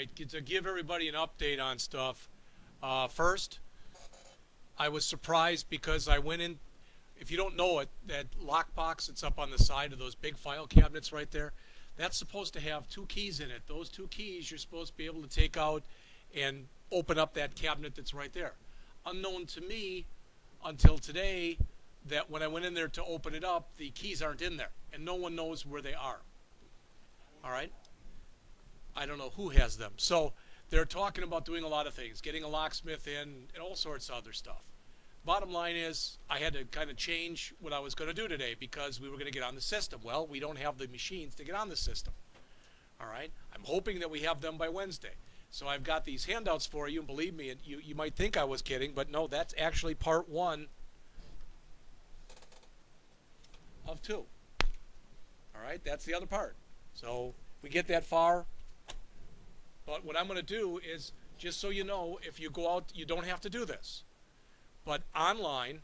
right, to give everybody an update on stuff. First, I was surprised because I went in. If you don't know it, that lockbox that's up on the side of those big file cabinets right there, that's supposed to have two keys in it. Those two keys you're supposed to be able to take out and open up that cabinet that's right there. Unknown to me until today that when I went in there to open it up, the keys aren't in there, and no one knows where they are. All right? I don't know who has them. So they're talking about doing a lot of things, getting a locksmith in, and all sorts of other stuff. Bottom line is, I had to kind of change what I was going to do today because we were going to get on the system. Well, we don't have the machines to get on the system. All right? I'm hoping that we have them by Wednesday. So I've got these handouts for you, and believe me, you might think I was kidding, but no, that's actually part one of two. All right? That's the other part. So we get that far. But what I'm going to do is, just so you know, if you go out, you don't have to do this. But online,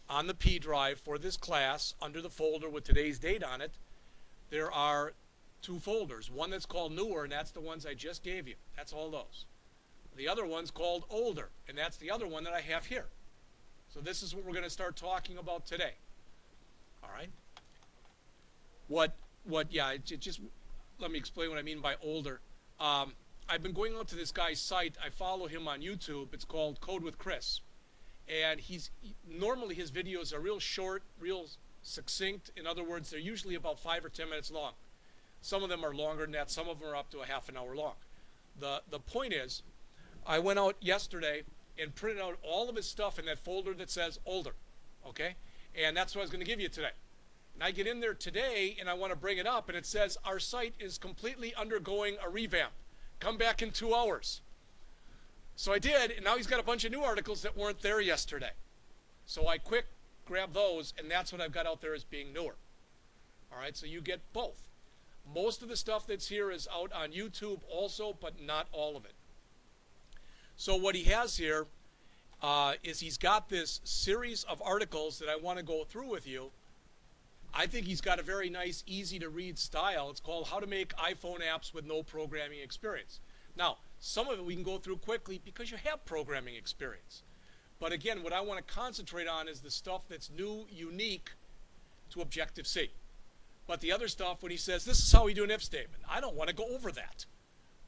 on the P drive for this class, under the folder with today's date on it, there are two folders. One that's called Newer, and that's the ones I just gave you. That's all those. The other one's called Older, and that's the other one that I have here. So this is what we're going to start talking about today. All right? Just let me explain what I mean by older. I've been going out to this guy's site. I follow him on YouTube. It's called Code with Chris. And normally his videos are real short, real succinct. In other words, they're usually about 5 or 10 minutes long. Some of them are longer than that. Some of them are up to a half an hour long. The point is, I went out yesterday and printed out all of his stuff in that folder that says Older. Okay? And that's what I was going to give you today. And I get in there today and I want to bring it up, and it says our site is completely undergoing a revamp. Come back in 2 hours. So I did, and now he's got a bunch of new articles that weren't there yesterday. So I quick grab those, and that's what I've got out there as being newer. All right, so you get both. Most of the stuff that's here is out on YouTube also, but not all of it. So what he has here is he's got this series of articles that I want to go through with you. I think he's got a very nice, easy-to-read style. It's called How to Make iPhone Apps with No Programming Experience. Now, some of it we can go through quickly because you have programming experience. But again, what I want to concentrate on is the stuff that's new, unique to Objective-C. But the other stuff, when he says, this is how we do an if statement, I don't want to go over that.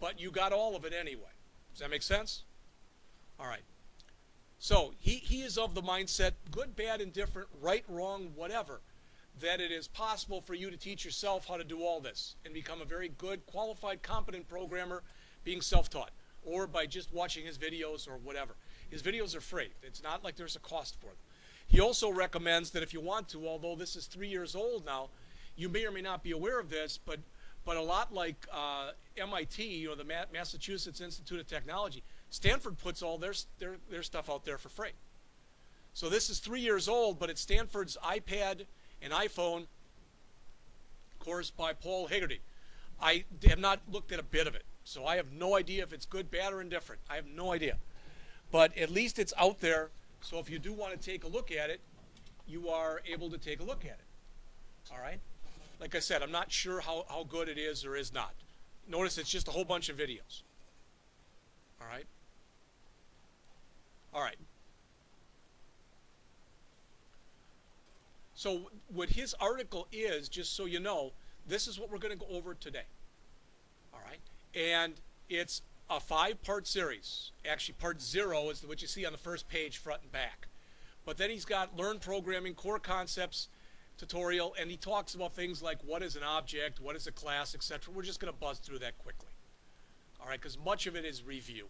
But you got all of it anyway. Does that make sense? All right. So he is of the mindset, good, bad, indifferent, right, wrong, whatever, that it is possible for you to teach yourself how to do all this and become a very good, qualified, competent programmer being self-taught or by just watching his videos or whatever. His videos are free. It's not like there's a cost for them. He also recommends that if you want to, although this is 3 years old now, you may or may not be aware of this, but a lot like MIT, the Massachusetts Institute of Technology, Stanford puts all their stuff out there for free. So this is 3 years old, but it's Stanford's iPad and iPhone course by Paul Hagerty. I have not looked at a bit of it, so I have no idea if it's good, bad, or indifferent. I have no idea. But at least it's out there, so if you do want to take a look at it, you are able to take a look at it. All right? Like I said, I'm not sure how good it is or is not. Notice it's just a whole bunch of videos. All right? All right. So what his article is, just so you know, this is what we're going to go over today. All right? And it's a 5-part series. Actually, part 0 is what you see on the first page, front and back. But then he's got Learn Programming, Core Concepts tutorial, and he talks about things like what is an object, what is a class, etc. We're just going to buzz through that quickly. All right? Because much of it is review.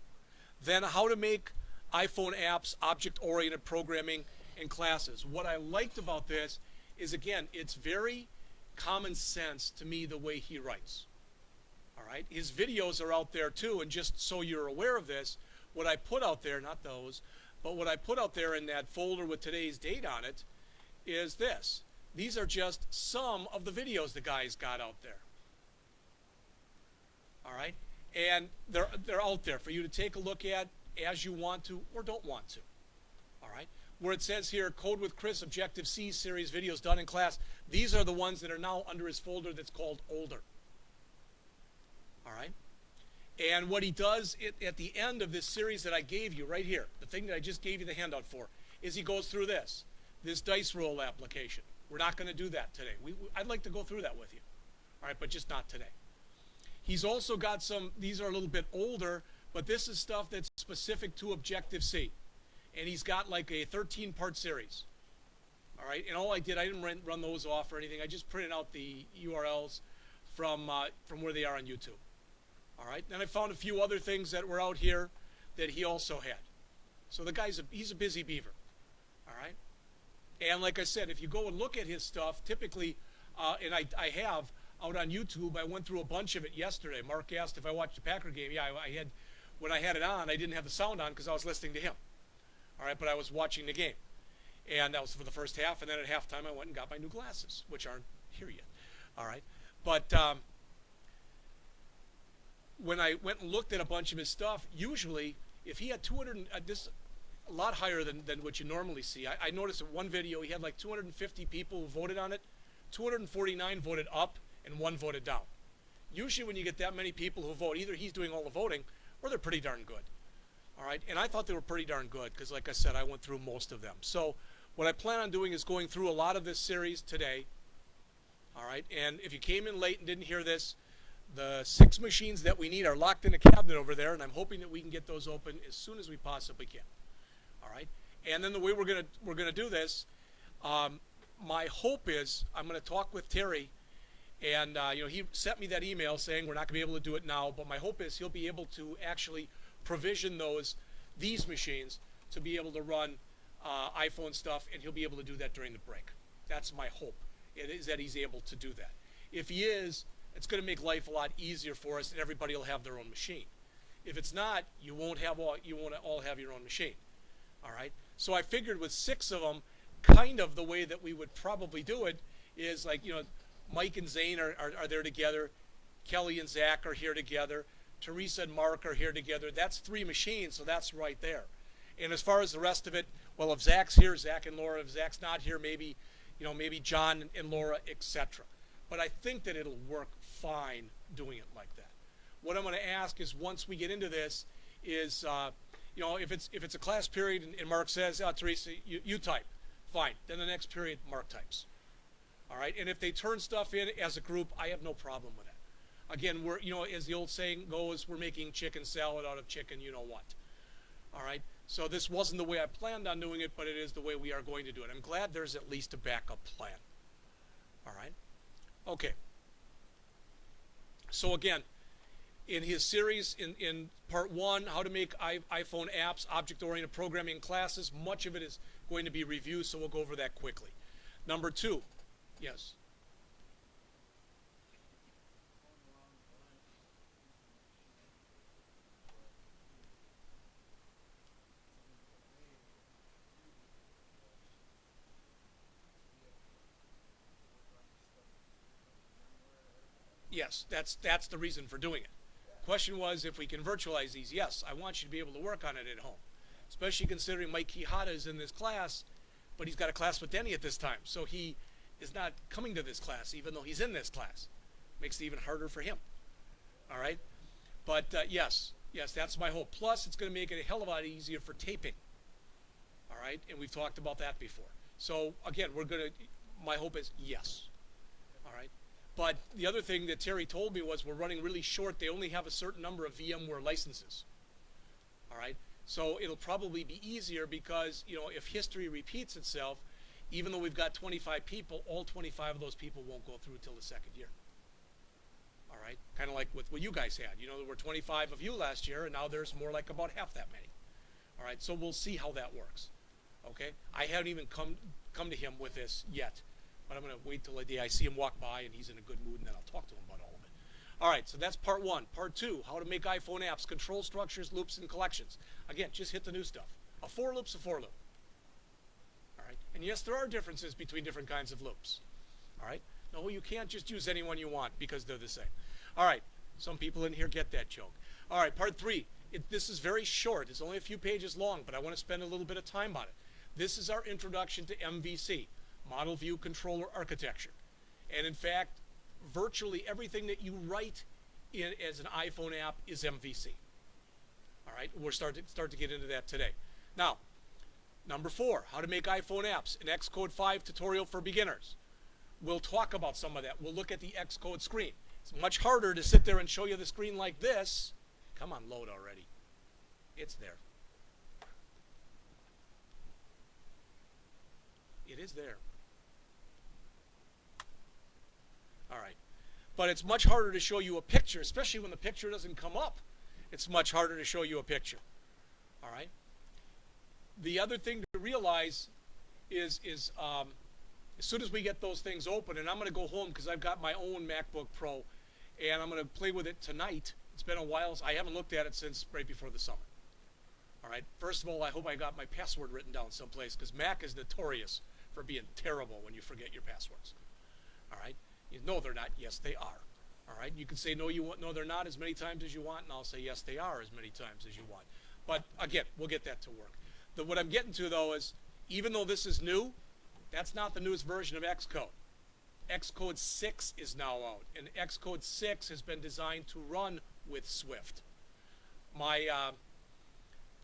Then how to make iPhone apps, object-oriented programming, and classes. What I liked about this is, again, it's very common sense to me the way he writes. All right? His videos are out there too, and just so you're aware of this, what I put out there, not those, but what I put out there in that folder with today's date on it is this. These are just some of the videos the guy's got out there. All right? And they're out there for you to take a look at as you want to or don't want to. All right? Where it says here, Code with Chris, Objective-C series videos done in class, these are the ones that are now under his folder that's called Older. All right? And what he does at the end of this series that I gave you right here, the thing that I just gave you the handout for, is he goes through this dice roll application. We're not going to do that today. I'd like to go through that with you, all right, but just not today. He's also got some, these are a little bit older, but this is stuff that's specific to Objective-C. And he's got like a 13-part series, all right? And all I did, I didn't run those off or anything. I just printed out the URLs from where they are on YouTube. All right, then I found a few other things that were out here that he also had. So the guy's he's a busy beaver. All right, and like I said, if you go and look at his stuff, typically, and I have out on YouTube, I went through a bunch of it yesterday. Mark asked if I watched the Packer game. Yeah, I had. When I had it on, I didn't have the sound on because I was listening to him. All right, but I was watching the game, and that was for the first half. And then at halftime, I went and got my new glasses, which aren't here yet. All right, but. When I went and looked at a bunch of his stuff, usually if he had 200, this a lot higher than what you normally see. I noticed in one video he had like 250 people who voted on it, 249 voted up, and 1 voted down. Usually when you get that many people who vote, either he's doing all the voting or they're pretty darn good. All right, and I thought they were pretty darn good because, like I said, I went through most of them. So what I plan on doing is going through a lot of this series today. All right, and if you came in late and didn't hear this, the 6 machines that we need are locked in a cabinet over there, and I'm hoping that we can get those open as soon as we possibly can. All right, and then the way we're gonna do this, my hope is I'm gonna talk with Terry, and you know, he sent me that email saying we're not gonna be able to do it now, but my hope is he'll be able to actually provision these machines to be able to run iPhone stuff, and he'll be able to do that during the break. That's my hope. It is that he's able to do that. If he is, it's going to make life a lot easier for us, and everybody will have their own machine. If it's not, you won't all have your own machine. All right. So I figured with 6 of them, kind of the way that we would probably do it is like, you know, Mike and Zane are there together, Kelly and Zach are here together, Teresa and Mark are here together. That's 3 machines, so that's right there. And as far as the rest of it, well, if Zach's here, Zach and Laura. If Zach's not here, maybe, you know, maybe John and Laura, etc. But I think that it'll work fine doing it like that. What I'm going to ask is, once we get into this, is you know, if it's a class period and Mark says, Teresa, you type, fine. Then the next period, Mark types. All right. And if they turn stuff in as a group, I have no problem with it. Again, we're, you know, as the old saying goes, we're making chicken salad out of chicken, you know what. All right. So this wasn't the way I planned on doing it, but it is the way we are going to do it. I'm glad there's at least a backup plan. All right. Okay. So again, in his series, in part 1, how to make iPhone apps, object-oriented programming classes, much of it is going to be reviewed, so we'll go over that quickly. Number 2, yes. Yes, that's the reason for doing it. Question was if we can virtualize these. Yes, I want you to be able to work on it at home, especially considering Mike Quijada is in this class, but he's got a class with Denny at this time, so he is not coming to this class even though he's in this class. Makes it even harder for him. All right, but yes, that's my hope. Plus, it's going to make it a hell of a lot easier for taping. All right, and we've talked about that before. So again, my hope is yes. All right. But the other thing that Terry told me was we're running really short. They only have a certain number of VMware licenses. All right. So it'll probably be easier because, you know, if history repeats itself, even though we've got 25 people, all 25 of those people won't go through till the 2nd year. All right. Kind of like with what you guys had. You know, there were 25 of you last year, and now there's more like about half that many. All right. So we'll see how that works. Okay. I haven't even come to him with this yet. But I'm going to wait till the day I see him walk by and he's in a good mood, and then I'll talk to him about all of it. All right, so that's part 1. Part 2, how to make iPhone apps, control structures, loops, and collections. Again, just hit the new stuff. A for loop's a for loop. All right, and yes, there are differences between different kinds of loops. All right, no, you can't just use any one you want because they're the same. All right, some people in here get that joke. All right, part 3. This is very short. It's only a few pages long, but I want to spend a little bit of time on it. This is our introduction to MVC. Model View Controller Architecture. And in fact, virtually everything that you write as an iPhone app is MVC. All right, we'll start to get into that today. Now, number 4, how to make iPhone apps, an Xcode 5 tutorial for beginners. We'll talk about some of that. We'll look at the Xcode screen. It's much harder to sit there and show you the screen like this. Come on, load already. It's there. It is there. All right. But it's much harder to show you a picture, especially when the picture doesn't come up. It's much harder to show you a picture. All right. The other thing to realize is as soon as we get those things open, and I'm going to go home because I've got my own MacBook Pro, and I'm going to play with it tonight. It's been a while. I haven't looked at it since right before the summer. All right. First of all, I hope I got my password written down someplace because Mac is notorious for being terrible when you forget your passwords. All right. No, they're not. Yes, they are. All right. You can say no, no, they're not as many times as you want, and I'll say yes, they are as many times as you want. But again, we'll get that to work. What I'm getting to though is, even though this is new, that's not the newest version of Xcode. Xcode 6 is now out, and Xcode 6 has been designed to run with Swift. My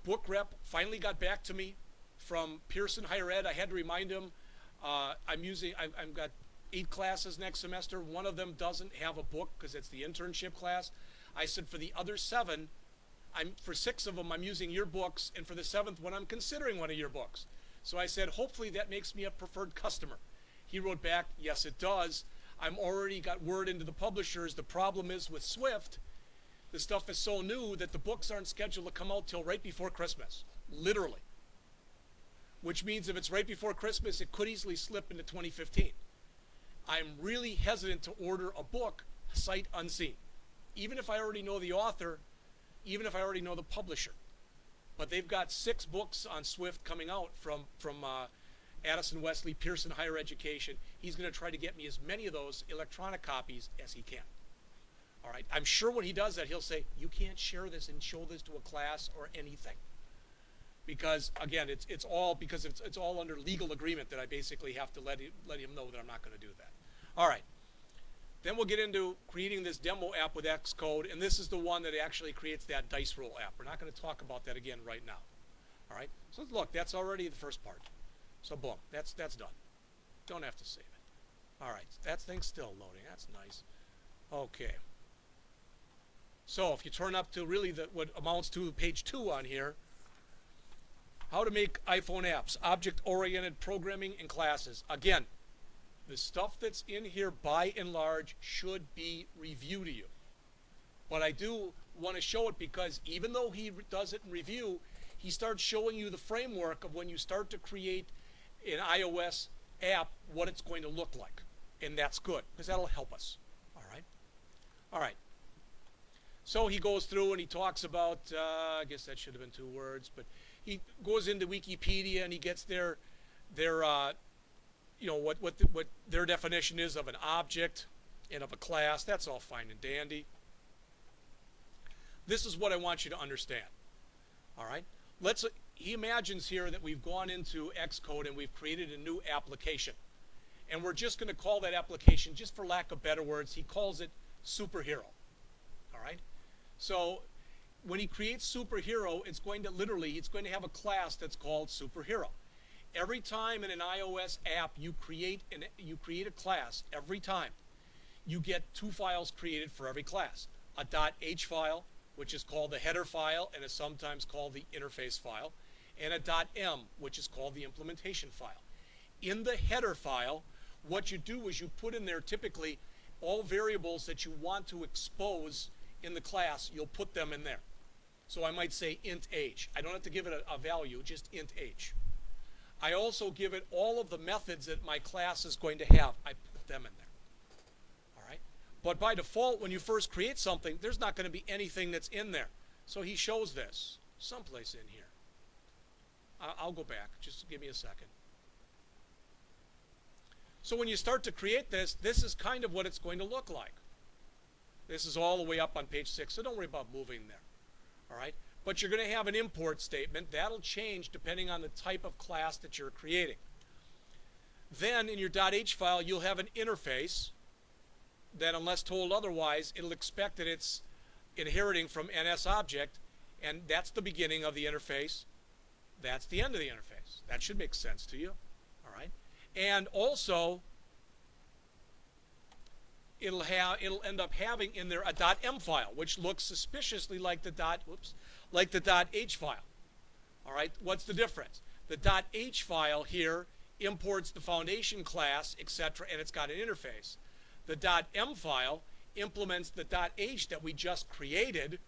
book rep finally got back to me from Pearson Higher Ed. I had to remind him I've got 8 classes next semester. One of them doesn't have a book because it's the internship class. I said for the other 7, for 6 of them I'm using your books, and for the 7th one I'm considering one of your books. So I said, hopefully that makes me a preferred customer. He wrote back, yes it does. I'm already got word into the publishers. The problem is with Swift, the stuff is so new that the books aren't scheduled to come out till right before Christmas, literally. Which means if it's right before Christmas, it could easily slip into 2015. I'm really hesitant to order a book sight unseen, even if I already know the author, even if I already know the publisher. But they've got 6 books on Swift coming out from Addison Wesley, Pearson Higher Education. He's going to try to get me as many of those electronic copies as he can. All right. I'm sure when he does that, he'll say, you can't share this and show this to a class or anything. Because, again, it's all under legal agreement that I basically have to let him know that I'm not going to do that. All right. Then we'll get into creating this demo app with Xcode, and this is the one that actually creates that dice roll app. We're not going to talk about that again right now. All right. So look, that's already the first part. So boom, that's done. Don't have to save it. All right. That thing's still loading. That's nice. Okay. So if you turn up to really what amounts to page 2 on here, how to make iPhone apps, object-oriented programming and classes. Again, the stuff that's in here by and large should be review to you. But I do want to show it because even though he does it in review, he starts showing you the framework of when you start to create an iOS app, what it's going to look like. And that's good because that'll help us. All right? All right. So he goes through and he talks about, I guess that should have been 2 words, but he goes into Wikipedia and he gets their you know, what their definition is of an object and of a class. That's all fine and dandy. This is what I want you to understand. All right? He imagines here that we've gone into Xcode and we've created a new application. And we're just going to call that application, just for lack of better words, he calls it Superhero. All right? So when he creates Superhero, it's going to have a class that's called Superhero. Every time in an iOS app you create a class, every time you get 2 files created for every class. A .h file, which is called the header file and is sometimes called the interface file, and a .m, which is called the implementation file. In the header file, what you do is you put in there typically all variables that you want to expose in the class, you'll put them in there. So I might say int h. I don't have to give it a value, just int h. I also give it all of the methods that my class is going to have. I put them in there. All right? But by default, when you first create something, there's not going to be anything that's in there. So he shows this someplace in here. I'll go back. Just give me a second. So when you start to create this, this is kind of what it's going to look like. This is all the way up on page 6, so don't worry about moving there. All right? But you're going to have an import statement. That'll change depending on the type of class that you're creating. Then in your .h file, you'll have an interface. then unless told otherwise, it'll expect that it's inheriting from NS object, and that's the beginning of the interface. That's the end of the interface. That should make sense to you. All right. And also, it'll end up having in there a .m file, which looks suspiciously like the .h file. All right. What's the difference? The .h file here imports the foundation class, etc., and it's got an interface. The .m file implements the .h that we just created,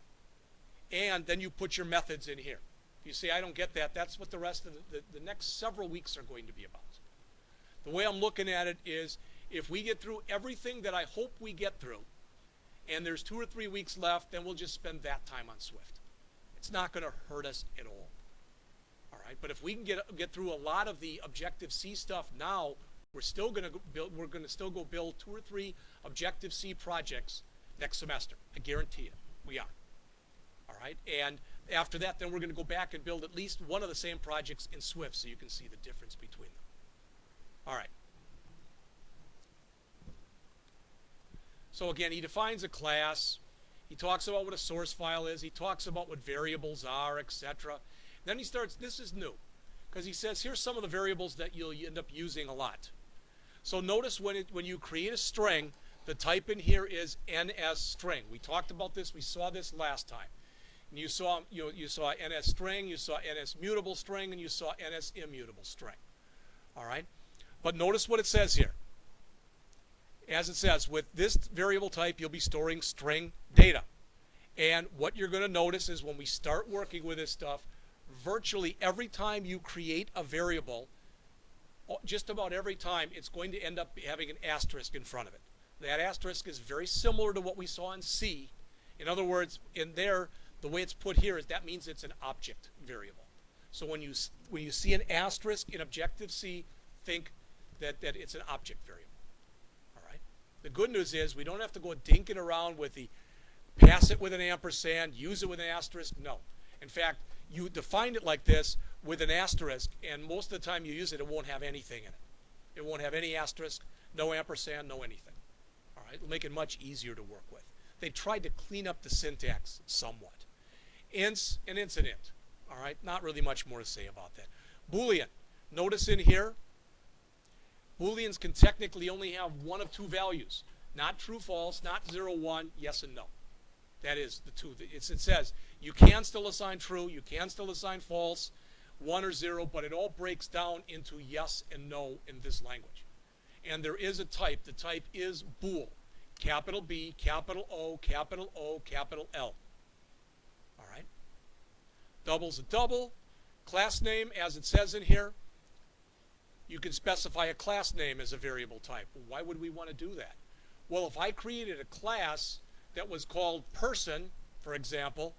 and then you put your methods in here. If you say, I don't get that, that's what the rest of the next several weeks are going to be about. The way I'm looking at it is, if we get through everything that I hope we get through, and there's 2 or 3 weeks left, then we'll just spend that time on Swift. It's not going to hurt us at all. All right, but if we can get through a lot of the Objective-C stuff now, we're still going to build. We're going to still go build 2 or 3 Objective-C projects next semester. I guarantee it. We are. All right, and after that, then we're going to go back and build at least one of the same projects in Swift, so you can see the difference between them. All right. So again, he defines a class. He talks about what a source file is. He talks about what variables are, etc. Then he starts. This is new, because he says here's some of the variables that you'll end up using a lot. So notice when you create a string, the type in here is NS string. We talked about this. We saw this last time. And you saw NS string, you saw NS mutable string, and you saw NS immutable string. All right. But notice what it says here. As it says, with this variable type, you'll be storing string data. And what you're going to notice is when we start working with this stuff, virtually every time you create a variable, just about every time, it's going to end up having an asterisk in front of it. That asterisk is very similar to what we saw in C. In other words, in there, the way it's put here is that means it's an object variable. So when you see an asterisk in Objective-C, think that it's an object variable. All right. The good news is we don't have to go dinking around with the pass it with an ampersand, use it with an asterisk. No. In fact, you define it like this with an asterisk, and most of the time you use it, it won't have anything in it. It won't have any asterisk, no ampersand, no anything. All right. It'll make it much easier to work with. They tried to clean up the syntax somewhat. Ints and incident. All right. Not really much more to say about that. Boolean. Notice in here, Booleans can technically only have one of 2 values. Not true, false, not 0, 1, yes and no. That is the 2. It says you can still assign true, you can still assign false, 1 or 0, but it all breaks down into yes and no in this language. And there is a type. The type is bool. Capital B, capital O, capital O, capital L. All right? Double's a double. Class name, as it says in here, you can specify a class name as a variable type. Well, why would we want to do that? Well, if I created a class that was called person, for example,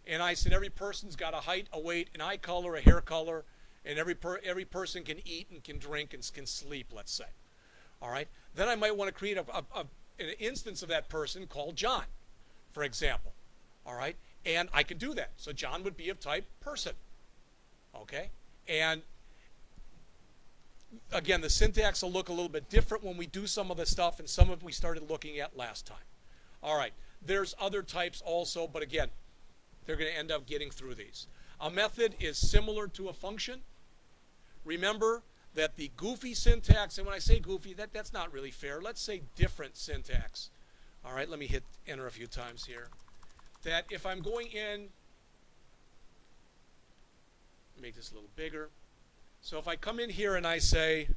and I said every person's got a height, a weight, an eye color, a hair color, and every person can eat and can drink and can sleep, let's say. All right? Then I might want to create an instance of that person called John, for example. All right? And I could do that. So John would be of type person. Okay? And again, the syntax will look a little bit different when we do some of the stuff and some of we started looking at last time. All right, there's other types also, but again, they're going to end up getting through these. A method is similar to a function. Remember that the goofy syntax, and when I say goofy, that's not really fair. Let's say different syntax. All right, let me hit enter a few times here. That if I'm going in, make this a little bigger. So if I come in here and I say,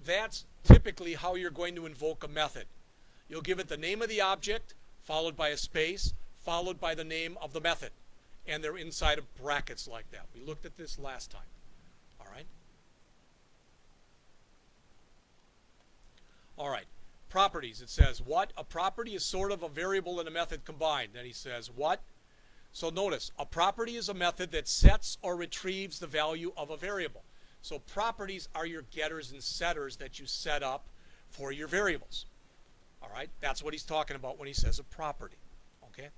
that's typically how you're going to invoke a method. You'll give it the name of the object, followed by a space, followed by the name of the method. And they're inside of brackets like that. We looked at this last time. All right? All right. Properties. It says what? A property is sort of a variable and a method combined. Then he says what? So notice, a property is a method that sets or retrieves the value of a variable. So properties are your getters and setters that you set up for your variables. All right? That's what he's talking about when he says a property. Okay?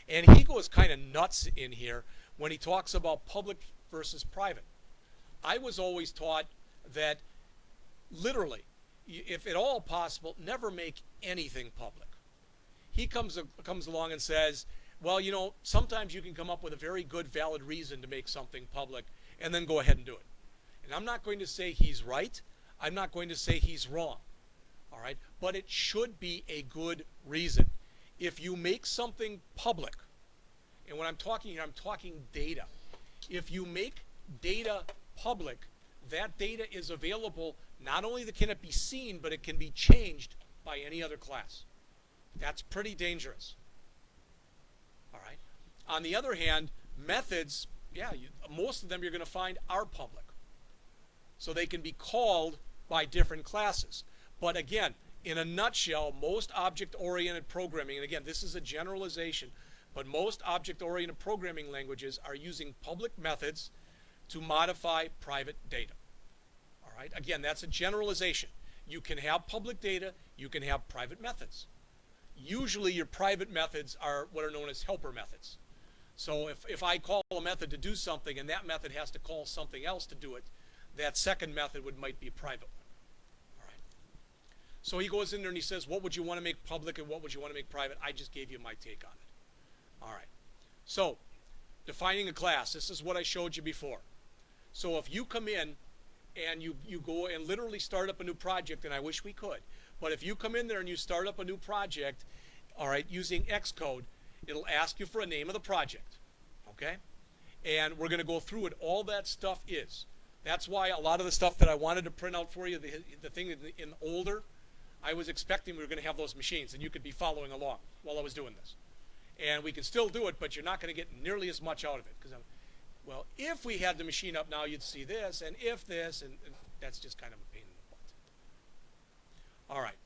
And he goes kind of nuts in here when he talks about public versus private. I was always taught that literally, if at all possible, never make anything public. He comes along and says, well, you know, sometimes you can come up with a very good, valid reason to make something public and then go ahead and do it. And I'm not going to say he's right. I'm not going to say he's wrong. All right? But it should be a good reason. If you make something public, and when I'm talking here, I'm talking data. If you make data public, that data is available. Not only can it be seen, but it can be changed by any other class. That's pretty dangerous. All right. On the other hand, methods, yeah, most of them you're going to find are public. So they can be called by different classes. But again, in a nutshell, most object-oriented programming, and again, this is a generalization, but most object-oriented programming languages are using public methods to modify private data. All right. Again, that's a generalization. You can have public data, you can have private methods. Usually your private methods are what are known as helper methods. So if I call a method to do something and that method has to call something else to do it, that second method might be a private one. All right. So he goes in there and he says, what would you want to make public and what would you want to make private? I just gave you my take on it. All right. So defining a class, this is what I showed you before. So if you come in and you go and literally start up a new project, and I wish we could, but if you come in there and you start up a new project, all right, using Xcode, it'll ask you for a name of the project, okay? And we're going to go through what all that stuff is. That's why a lot of the stuff that I wanted to print out for you, the thing in older, I was expecting we were going to have those machines, and you could be following along while I was doing this. And we can still do it, but you're not going to get nearly as much out of it. Because, well, if we had the machine up now, you'd see this, and if this, and that's just kind of a pain in the butt. All right.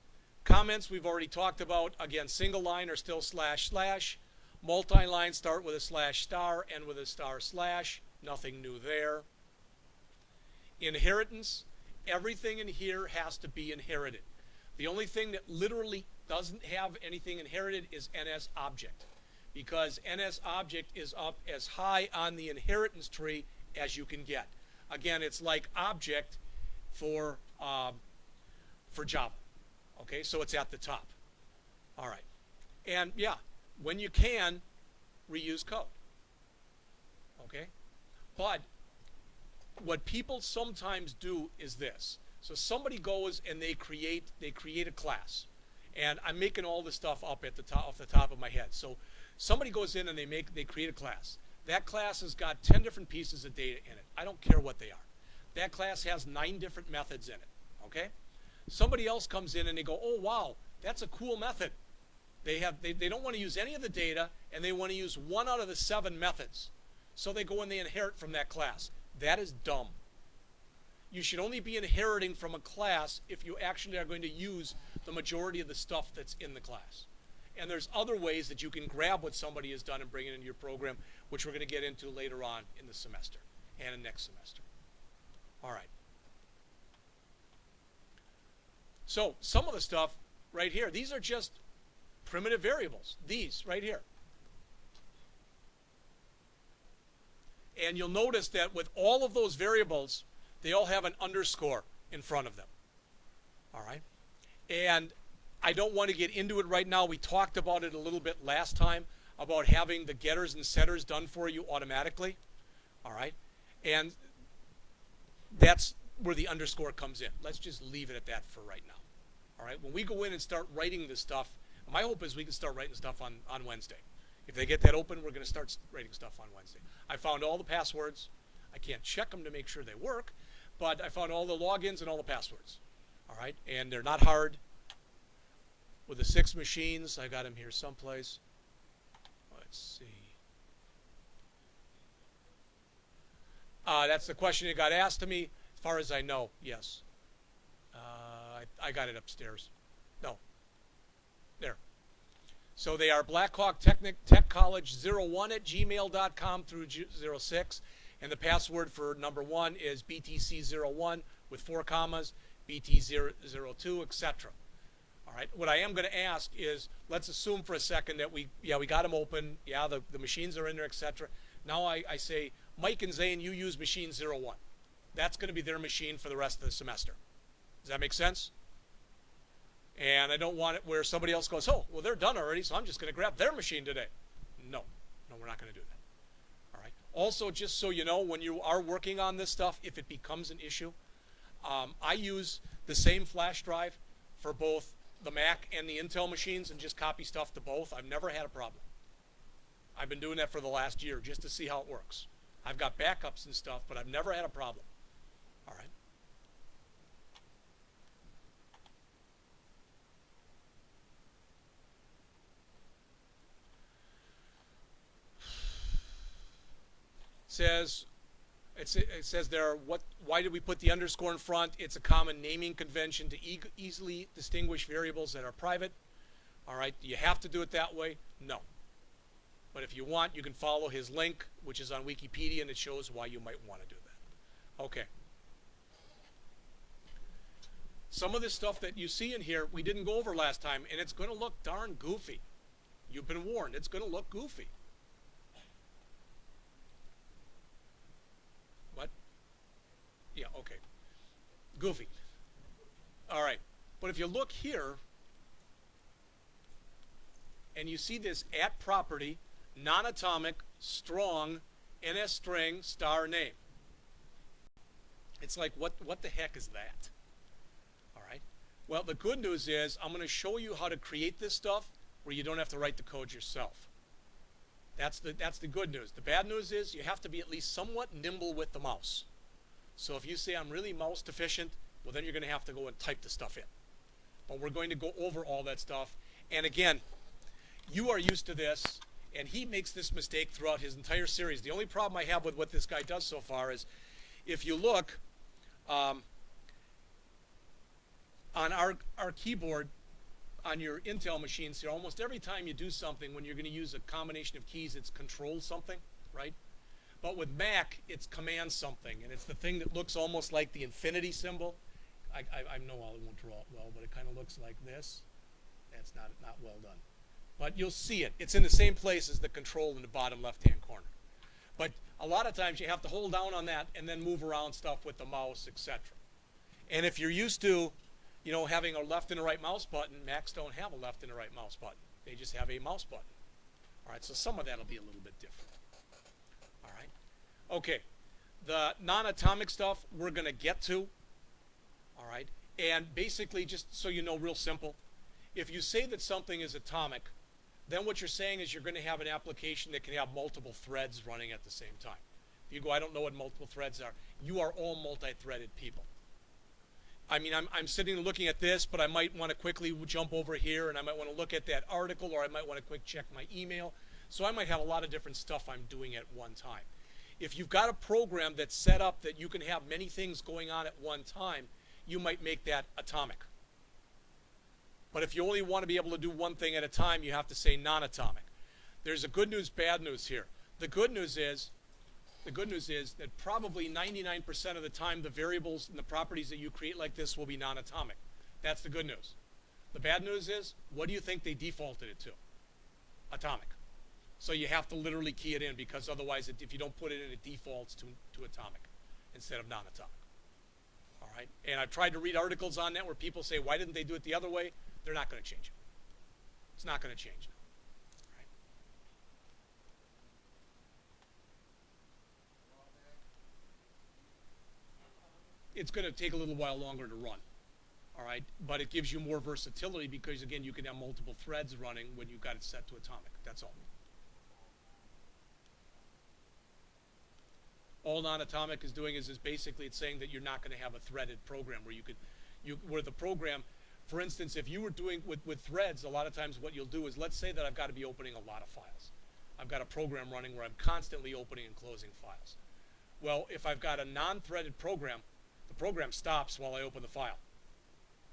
Comments we've already talked about. Again, single line are still // Multi-line start with a /* and with a //. Nothing new there. Inheritance. Everything in here has to be inherited. The only thing that literally doesn't have anything inherited is NSObject, because NSObject is up as high on the inheritance tree as you can get. Again, it's like object for Java. Okay, so it's at the top. All right. And yeah, when you can, reuse code. Okay? But what people sometimes do is this. So somebody goes and they create a class. And I'm making all this stuff up at the top, off the top of my head. So somebody goes in and they create a class. That class has got 10 different pieces of data in it. I don't care what they are. That class has 9 different methods in it. Okay? Somebody else comes in and they go, oh wow, that's a cool method. They don't want to use any of the data, and they want to use 1 out of the 7 methods. So they go and they inherit from that class. That is dumb. You should only be inheriting from a class if you actually are going to use the majority of the stuff that's in the class. And there's other ways that you can grab what somebody has done and bring it into your program, which we're going to get into later on in the semester and in next semester. All right. So some of the stuff right here, these are just primitive variables, these right here. And you'll notice that with all of those variables, they all have an underscore in front of them. All right? And I don't want to get into it right now. We talked about it a little bit last time about having the getters and setters done for you automatically. All right? And that's where the underscore comes in. Let's just leave it at that for right now. All right? When we go in and start writing this stuff, my hope is we can start writing stuff on Wednesday. If they get that open, we're going to start writing stuff on Wednesday. I found all the passwords. I can't check them to make sure they work, but I found all the logins and all the passwords. All right? And they're not hard. With the 6 machines, I got them here someplace. Let's see. That's the question that got asked to me. As far as I know, yes. I got it upstairs. No. There. So they are Blackhawk Tech College 01@gmail.com through 06. And the password for number 1 is BTC01 with 4 commas, BT002, etc. All right. What I am going to ask is, let's assume for a second that we got them open. Yeah, the machines are in there, etc. Now I say, Mike and Zane, you use machine 01. That's going to be their machine for the rest of the semester. Does that make sense? And I don't want it where somebody else goes, oh, well, they're done already, so I'm just going to grab their machine today. No, we're not going to do that. All right. Also, just so you know, when you are working on this stuff, if it becomes an issue, I use the same flash drive for both the Mac and the Intel machines and just copy stuff to both. I've never had a problem. I've been doing that for the last year just to see how it works. I've got backups and stuff, but I've never had a problem. All right. It says there, why did we put the underscore in front? It's a common naming convention to easily distinguish variables that are private. All right, do you have to do it that way? No. But if you want, you can follow his link, which is on Wikipedia, and it shows why you might want to do that. Okay. Some of this stuff that you see in here, we didn't go over last time, and it's going to look darn goofy. You've been warned, it's going to look goofy. What? Yeah, okay. Goofy. All right. But if you look here, and you see this at property, non-atomic, strong, NS string, star name. It's like, what the heck is that? All right. Well, the good news is I'm going to show you how to create this stuff where you don't have to write the code yourself. That's the good news. The bad news is you have to be at least somewhat nimble with the mouse. So if you say I'm really mouse deficient, well, then you're going to have to go and type the stuff in. But we're going to go over all that stuff. And again, you are used to this, and he makes this mistake throughout his entire series. The only problem I have with what this guy does so far is, if you look on our keyboard on your Intel machines here, almost every time you do something, when you're going to use a combination of keys, it's control something, right? But with Mac, it's command something, and it's the thing that looks almost like the infinity symbol. I know I won't draw it well, but it kind of looks like this. That's not well done. But you'll see it. It's in the same place as the control in the bottom left-hand corner. But a lot of times you have to hold down on that and then move around stuff with the mouse, etc. And if you're used to, you know, having a left and a right mouse button, Macs don't have a left and a right mouse button. They just have a mouse button. All right, so some of that will be a little bit different. All right. Okay, the non-atomic stuff we're going to get to. All right, and basically, just so you know, real simple, if you say that something is atomic, then what you're saying is you're going to have an application that can have multiple threads running at the same time. If you go, I don't know what multiple threads are, you are all multi-threaded people. I mean, I'm sitting looking at this, but I might want to quickly jump over here, and I might want to look at that article, or I might want to quick check my email. So I might have a lot of different stuff I'm doing at one time. If you've got a program that's set up that you can have many things going on at one time, you might make that atomic. But if you only want to be able to do one thing at a time, you have to say non-atomic. There's a good news, bad news here. The good news is that probably 99% of the time the variables and the properties that you create like this will be non-atomic. That's the good news. The bad news is, what do you think they defaulted it to? Atomic. So you have to literally key it in, because otherwise, if you don't put it in, it defaults to atomic instead of non-atomic. All right? And I've tried to read articles on that where people say, why didn't they do it the other way? They're not going to change it. It's not going to change. Right? It's going to take a little while longer to run. All right, but it gives you more versatility because, again, you can have multiple threads running when you've got it set to atomic. That's all. All non-atomic is doing is basically it's saying that you're not going to have a threaded program where the program, for instance, if you were doing with threads, a lot of times what you'll do is, let's say that I've got to be opening a lot of files. I've got a program running where I'm constantly opening and closing files. Well, if I've got a non-threaded program, the program stops while I open the file.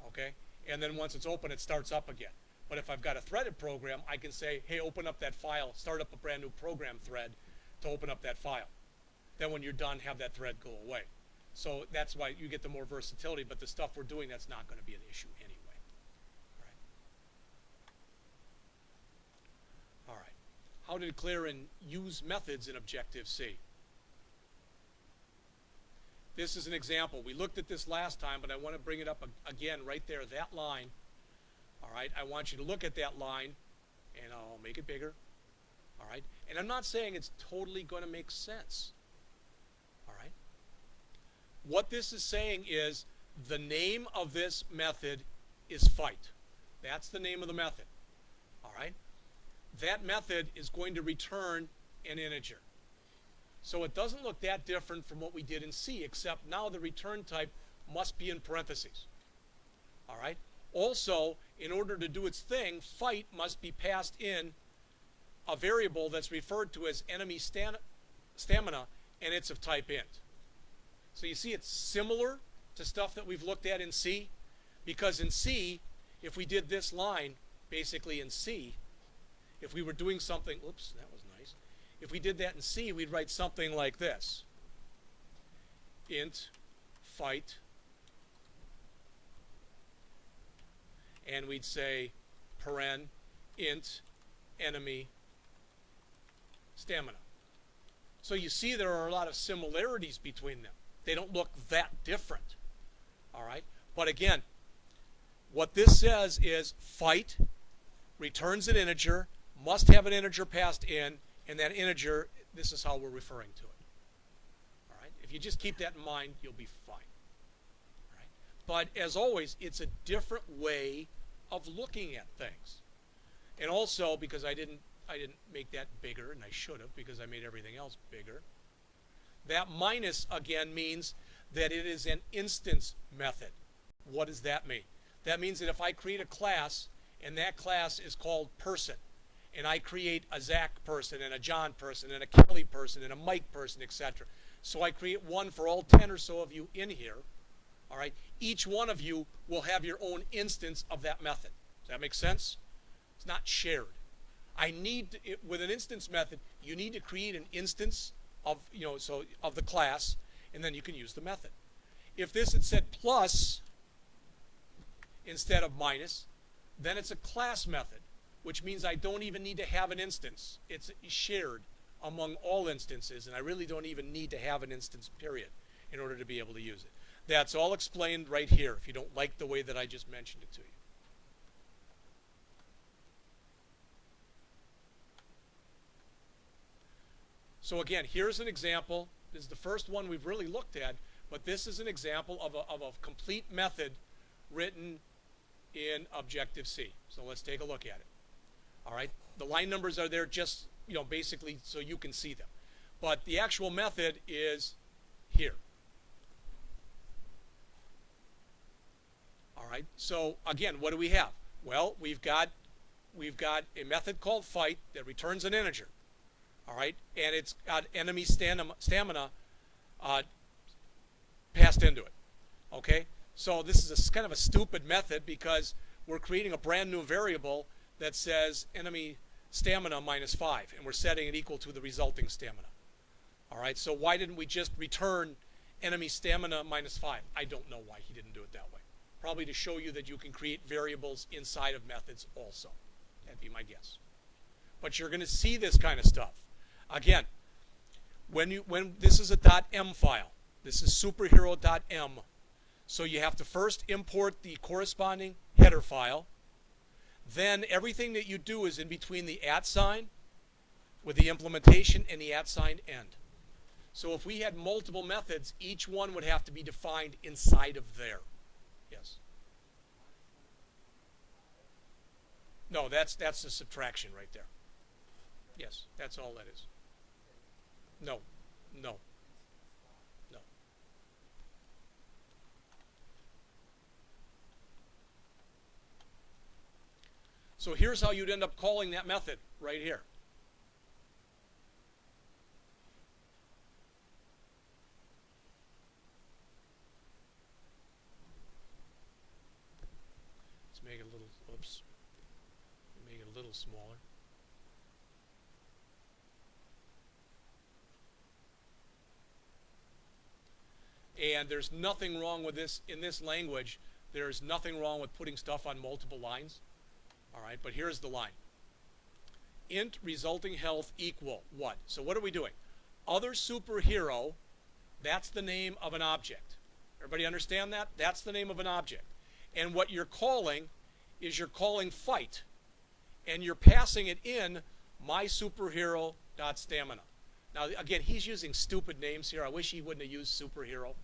Okay? And then once it's open, it starts up again. But if I've got a threaded program, I can say, hey, open up that file, start up a brand new program thread to open up that file. Then when you're done, have that thread go away. So that's why you get the more versatility, but the stuff we're doing, that's not going to be an issue anyway. All right. how to declare and use methods in Objective-C. This is an example. We looked at this last time, but I want to bring it up again right there, that line. All right, I want you to look at that line, and I'll make it bigger. All right, and I'm not saying it's totally going to make sense. All right, what this is saying is the name of this method is fight. That's the name of the method. All right, that method is going to return an integer. So it doesn't look that different from what we did in C, except now the return type must be in parentheses. All right. Also, in order to do its thing, fight must be passed in a variable that's referred to as enemy stamina, and it's of type int. So you see it's similar to stuff that we've looked at in C, because in C, if we did this line, basically in C, if we were doing something, oops, that was nice. If we did that in C, we'd write something like this. Int fight, and we'd say paren int enemy stamina. So you see there are a lot of similarities between them. They don't look that different. All right? But again, what this says is fight returns an integer, must have an integer passed in, and that integer, this is how we're referring to it. All right? If you just keep that in mind, you'll be fine. All right? But as always, it's a different way of looking at things. And also, because I didn't make that bigger, and I should have, because I made everything else bigger, that minus, again, means that it is an instance method. What does that mean? That means that if I create a class, and that class is called person, and I create a Zach person, and a John person, and a Kelly person, and a Mike person, etc. So I create one for all 10 or so of you in here. All right? Each one of you will have your own instance of that method. Does that make sense? It's not shared. With an instance method, you need to create an instance of, of the class, and then you can use the method. If this had said plus instead of minus, then it's a class method, which means I don't even need to have an instance. It's shared among all instances, and I really don't even need to have an instance, period, in order to be able to use it. That's all explained right here if you don't like the way that I just mentioned it to you. So again, here's an example. This is the first one we've really looked at, but this is an example of a complete method written in Objective-C. So let's take a look at it. All right, the line numbers are there just, basically so you can see them. But the actual method is here. All right, so again, what do we have? Well, we've got a method called fight that returns an integer. All right, and it's got enemy stamina passed into it. Okay, so this is kind of a stupid method because we're creating a brand new variable that says enemy stamina minus 5, and we're setting it equal to the resulting stamina. All right, so why didn't we just return enemy stamina minus 5? I don't know why he didn't do it that way. Probably to show you that you can create variables inside of methods also. That'd be my guess. But you're going to see this kind of stuff. Again, when this is a .m file, this is superhero.m. So you have to first import the corresponding header file. Then everything that you do is in between the @ sign with the implementation and the @ sign end. So if we had multiple methods, each one would have to be defined inside of there. Yes. No, that's the subtraction right there. Yes, that's all that is. No, no, no. So here's how you'd end up calling that method right here. Let's make it a little, oops, make it a little smaller. And there's nothing wrong with this. In this language, there's nothing wrong with putting stuff on multiple lines. All right, but here's the line. int resulting health equal what? So what are we doing? Other superhero, that's the name of an object. Everybody understand that? That's the name of an object. And what you're calling is you're calling fight. And you're passing it in my superhero dot stamina. Now again, he's using stupid names here. I wish he wouldn't have used superhero,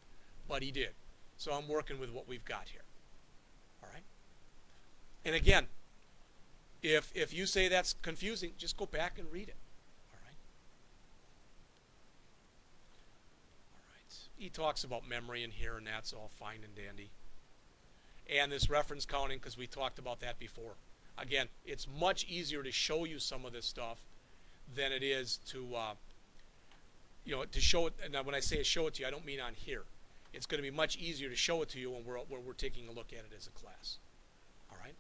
but he did. So I'm working with what we've got here. All right. And again, if you say that's confusing, just go back and read it. All right. All right. He talks about memory in here, and that's all fine and dandy. And this reference counting, because we talked about that before. Again, it's much easier to show you some of this stuff than it is to, to show it. And when I say show it to you, I don't mean on here. It's going to be much easier to show it to you when we're taking a look at it as a class. All right.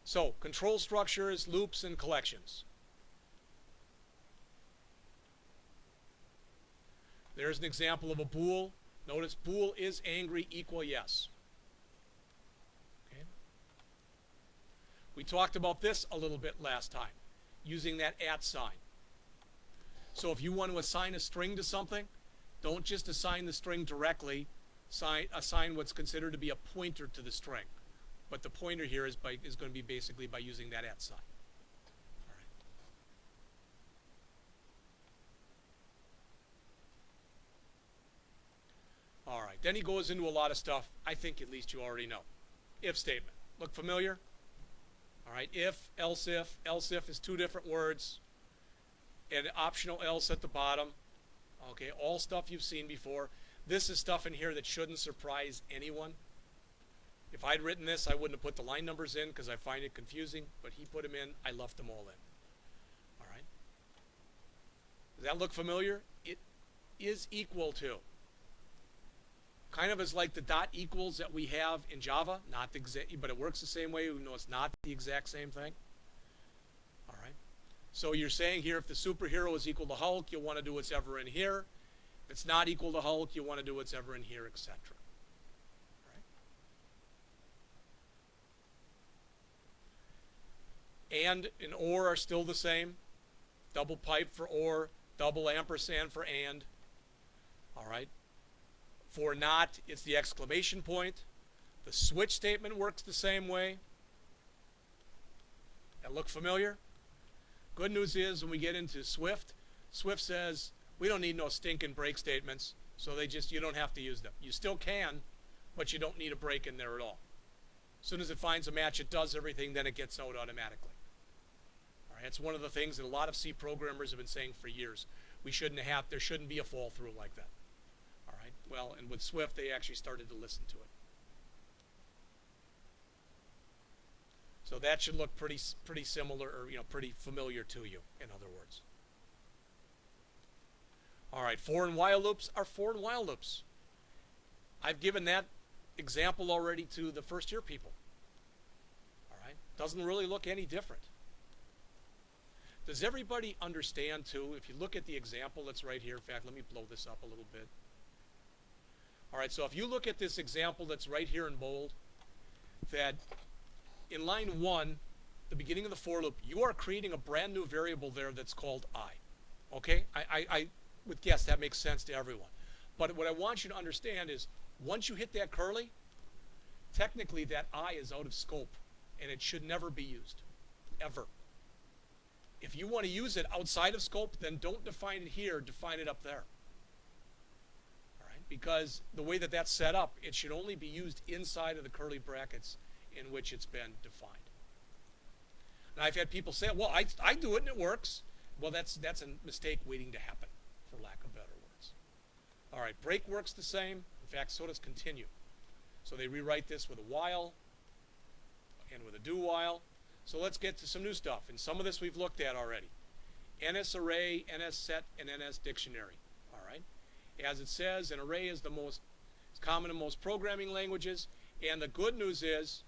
So control structures, loops, and collections. There's an example of a bool. Notice bool is angry equal yes. We talked about this a little bit last time, using that @ sign. So if you want to assign a string to something, don't just assign the string directly, assign what's considered to be a pointer to the string. But the pointer here is going to be basically by using that @ sign. All right. All right, then he goes into a lot of stuff I think at least you already know. If statement. Look familiar? All right, if, else if is two different words, and optional else at the bottom. Okay, all stuff you've seen before. This is stuff in here that shouldn't surprise anyone. If I'd written this, I wouldn't have put the line numbers in because I find it confusing, but he put them in. I left them all in. All right. Does that look familiar? It is equal to. Kind of is like the dot equals that we have in Java, not the exact, but it works the same way, even though it's not the exact same thing. All right. So you're saying here, if the superhero is equal to Hulk, you'll want to do what's ever in here. If it's not equal to Hulk, you want to do what's ever in here, etc. Right. And or are still the same. Double pipe for or, double ampersand for and. All right. For not, it's the exclamation point. The switch statement works the same way. That look familiar? Good news is when we get into Swift, Swift says we don't need no stinking break statements, so you don't have to use them. You still can, but you don't need a break in there at all. As soon as it finds a match, it does everything, then it gets out automatically. All right, it's one of the things that a lot of C programmers have been saying for years. There shouldn't be a fall through like that. Well, and with Swift, they actually started to listen to it. So that should look pretty similar, or pretty familiar to you, in other words. All right, for and while loops are for and while loops. I've given that example already to the first year people. All right, doesn't really look any different. Does everybody understand too? If you look at the example that's right here, in fact, let me blow this up a little bit. All right, so if you look at this example that's right here in bold, that in line 1, the beginning of the for loop, you are creating a brand new variable there that's called I. Okay? I would guess that makes sense to everyone. But what I want you to understand is once you hit that curly, technically that I is out of scope, and it should never be used, ever. If you want to use it outside of scope, then don't define it here, define it up there. Because the way that that's set up, it should only be used inside of the curly brackets in which it's been defined. And I've had people say, well, I do it and it works. Well, that's a mistake waiting to happen, for lack of better words. All right, break works the same. In fact, so does continue. So they rewrite this with a while and with a do while. So let's get to some new stuff. And some of this we've looked at already. NS array, NS set, and NS dictionary. All right. As it says, an array is the most common in most programming languages, and the good news is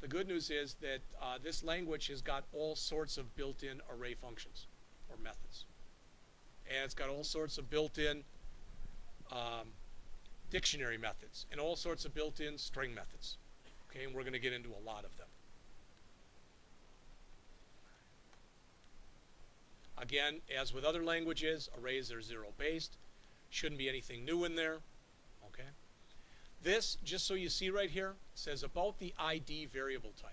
that this language has got all sorts of built-in array functions or methods, and it's got all sorts of built-in dictionary methods and all sorts of built-in string methods. Okay, and we're going to get into a lot of them. Again, as with other languages, arrays are zero based. Shouldn't be anything new in there. Okay. This, just so you see right here, says about the ID variable type.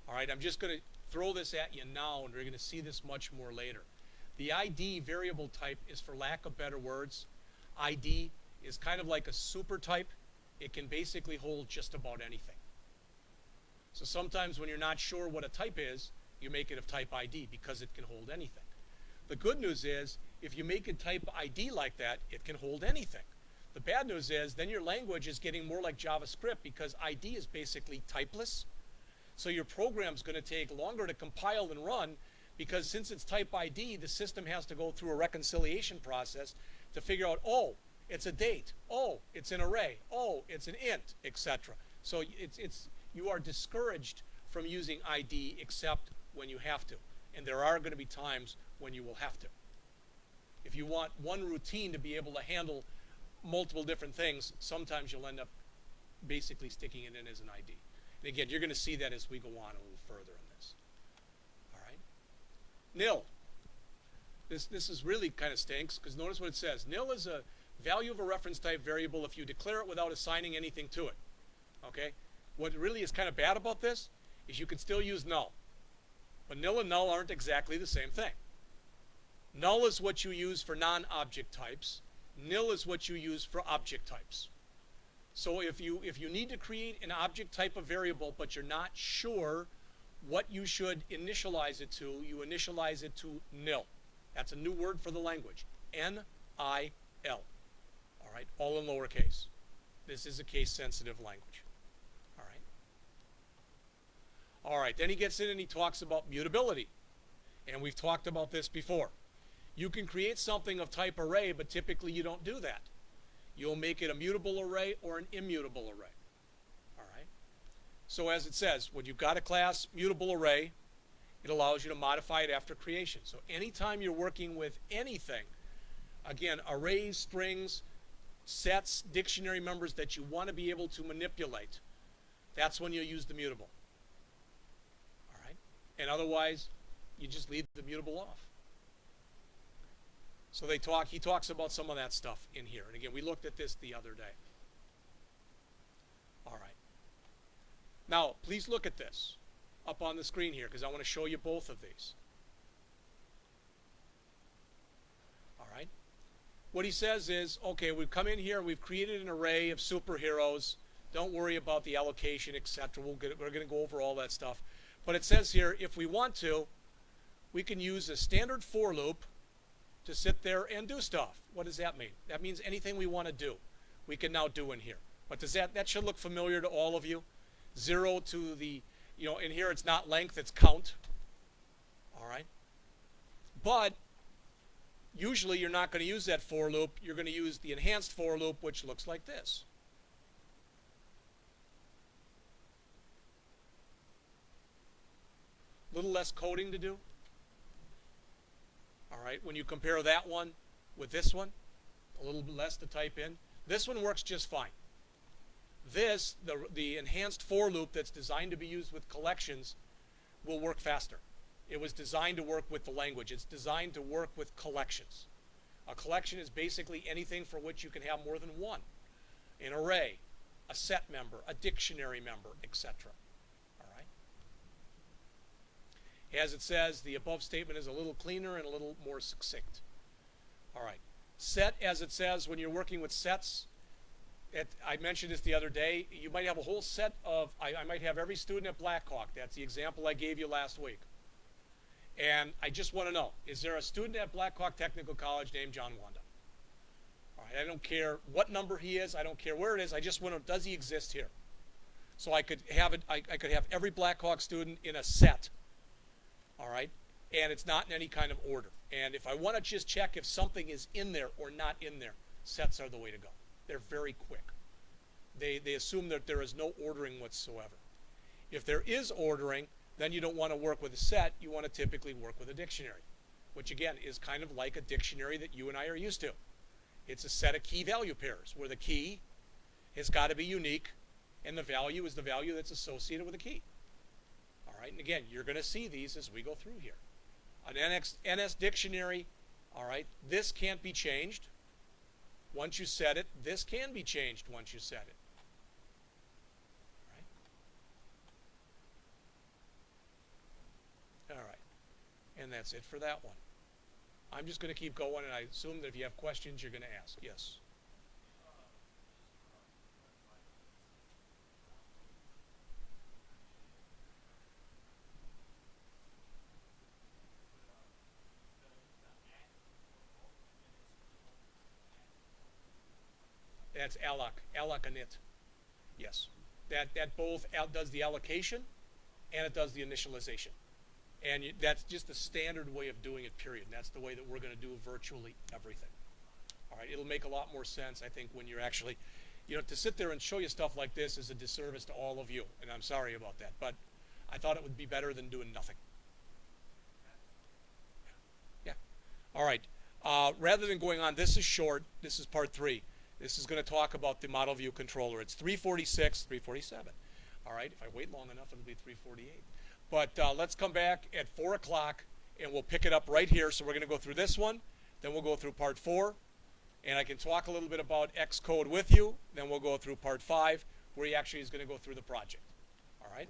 All right, I'm just going to throw this at you now, and we're going to see this much more later. The ID variable type is, for lack of better words, ID is kind of like a super type. It can basically hold just about anything. So sometimes when you're not sure what a type is, you make it of type ID because it can hold anything. The good news is, if you make a type ID like that, it can hold anything. The bad news is, then your language is getting more like JavaScript because ID is basically typeless. So your program's going to take longer to compile and run because since it's type ID, the system has to go through a reconciliation process to figure out, oh, it's a date, oh, it's an array, oh, it's an int, etc. So you are discouraged from using ID except when you have to. And there are going to be times when you will have to. If you want one routine to be able to handle multiple different things, sometimes you'll end up basically sticking it in as an ID. And again, you're going to see that as we go on a little further in this. All right. Nil. This is really kind of stinks because notice what it says. Nil is a value of a reference type variable if you declare it without assigning anything to it. Okay. What really is kind of bad about this is you can still use null. But nil and null aren't exactly the same thing. Null is what you use for non-object types. Nil is what you use for object types. So if you need to create an object type of variable but you're not sure what you should initialize it to, you initialize it to nil. That's a new word for the language. N-I-L. All right, all in lowercase. This is a case-sensitive language. All right. All right, then he gets in and he talks about mutability. And we've talked about this before. You can create something of type array, but typically you don't do that. You'll make it a mutable array or an immutable array. All right. So as it says, when you've got a class mutable array, it allows you to modify it after creation. So anytime you're working with anything, again, arrays, strings, sets, dictionary members that you want to be able to manipulate, that's when you'll use the mutable. All right. And otherwise, you just leave the mutable off. So he talks about some of that stuff in here. And again, we looked at this the other day. All right. Now, please look at this up on the screen here because I want to show you both of these. All right. What he says is, okay, we've come in here, we've created an array of superheroes. Don't worry about the allocation, etc. We're going to go over all that stuff. But it says here, if we want to, we can use a standard for loop to sit there and do stuff. What does that mean? That means anything we want to do, we can now do in here. But does that should look familiar to all of you? 0 to the, in here it's not length, it's count. All right. But usually you're not going to use that for loop. You're going to use the enhanced for loop, which looks like this. A little less coding to do. All right, when you compare that one with this one, a little bit less to type in. This one works just fine. This, the enhanced for loop that's designed to be used with collections, will work faster. It was designed to work with the language. It's designed to work with collections. A collection is basically anything for which you can have more than one. An array, a set member, a dictionary member, etc. As it says, the above statement is a little cleaner and a little more succinct. All right. Set, as it says, when you're working with sets, I mentioned this the other day, you might have a whole set of, I might have every student at Blackhawk. That's the example I gave you last week. And I just want to know, is there a student at Blackhawk Technical College named John Wanda? All right, I don't care what number he is. I don't care where it is. I just want to know, does he exist here? So I could have it. I could have every Blackhawk student in a set. All right, and it's not in any kind of order. And if I want to just check if something is in there or not in there, sets are the way to go. They're very quick. They assume that there is no ordering whatsoever. If there is ordering, then you don't want to work with a set. You want to typically work with a dictionary, which again is kind of like a dictionary that you and I are used to. It's a set of key value pairs where the key has got to be unique and the value is the value that's associated with the key. All right, and again, you're going to see these as we go through here. An NS dictionary, all right, this can't be changed. Once you set it, this can be changed once you set it. All right, and that's it for that one. I'm just going to keep going, and I assume that if you have questions, you're going to ask. Yes. That's alloc init. Yes. That both does the allocation and it does the initialization. And that's just the standard way of doing it, period. And that's the way that we're going to do virtually everything. All right, it'll make a lot more sense, I think, when you're actually, to sit there and show you stuff like this is a disservice to all of you. And I'm sorry about that. But I thought it would be better than doing nothing. Yeah. All right. Rather than going on, this is short. This is part 3. This is going to talk about the model view controller. It's 346, 347. All right, if I wait long enough, it'll be 348. But let's come back at 4 o'clock, and we'll pick it up right here. So we're going to go through this one. Then we'll go through part 4. And I can talk a little bit about Xcode with you. Then we'll go through part 5, where he actually is going to go through the project. All right?